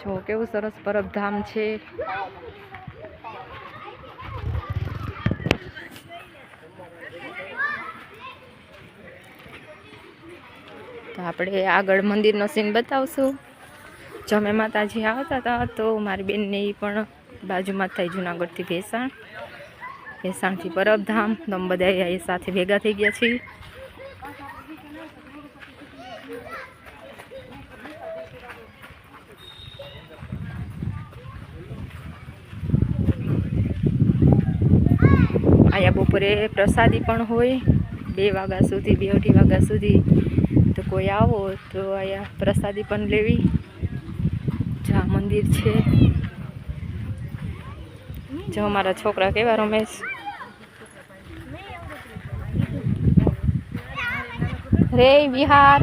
જો કેવું સરસ પરબધામ છે। તો આપણે આગળ મંદિરનો સીન બતાવશું। જમે માતાજી આવતા હતા તો મારી બેનને એ પણ બાજુમાં થાય જુનાગઢથી ભેસાણથી પરબધામ તો અમે બધા એ સાથે ભેગા થઈ ગયા છીએ। અહીંયા બપોરે પ્રસાદી પણ હોય 2 વાગ્યા સુધી 2-2:30 વાગ્યા સુધી। તો કોઈ આવો તો અહીંયા પ્રસાદી પણ લેવી। જ્યાં મંદિર છે જો અમારા છોકરા કેવા રમે છે। રે વિહાર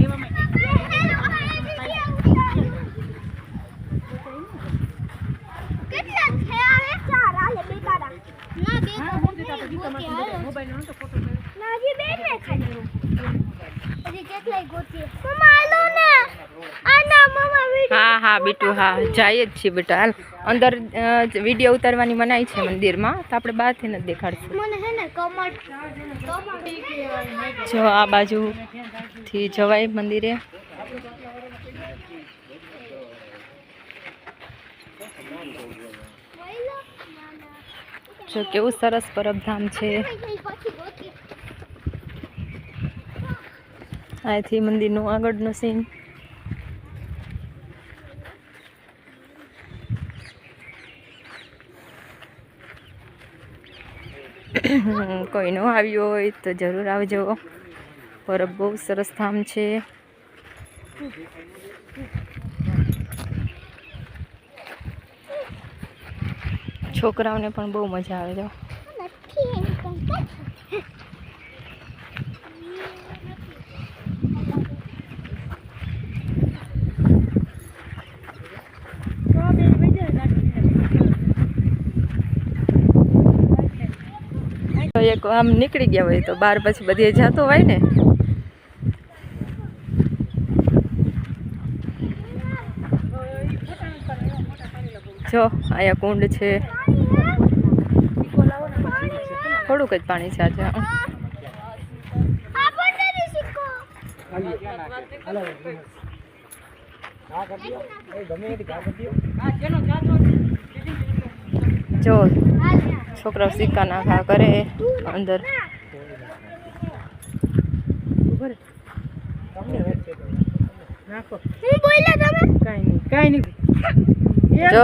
हाँ हाँ बीटू हाँ जाइए जी बेटा हाल अंदर वीडियो उतारवानी मनाई छे मंदिर में तो आपणे बहार थी नहीं देखाड़शुं। जो आ बाजू थी जवाय मंदिरे जो केवुं सरस परबधाम छे। आथी मंदिरनो आगळनो सीन कोई न आव्यो होय तो जरूर आवजो। परब बहुत सरस धाम छे। छोकराओने पण बहु मजा आवे जो। एक आम निकली गया हो तो बार पछी बधे जातो होय ने जो आया कुंड छे थोड़ुंक ज पाणी छे आज। जो छोकरा सिक्का नाखा करे अंदर जो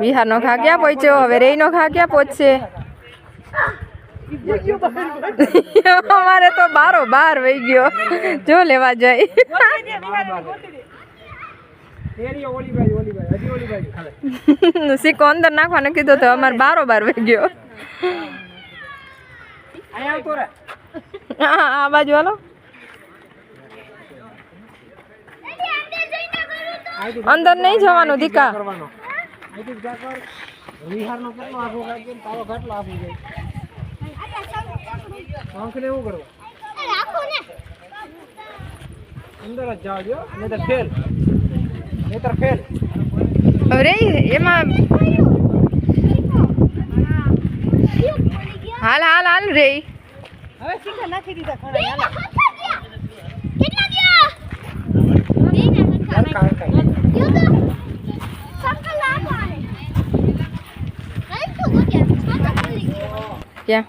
विहार नो खा क्या पहुंचो हवे रे नो खा क्या पहुंचे। हमारे तो बारो बार वही गयो जो लेवा जाए। सिक्को अंदर नाखवाने कीधो तो अमार बारो बार वही गयो। आ बाजू हालो अंदर नहीं जवानो दीका। अरे एमा हाल हाल हाल रे હવે સીધા નાખી દીધા ખરા હાલ કેટલા ગયા क्या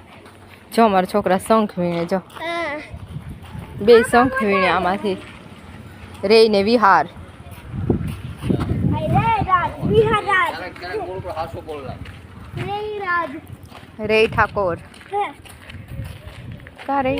जो मारा छोकरा शंख वीणे जो 2 शंख वीणे आमांथी रे ने विहार रे ठाकोर का रे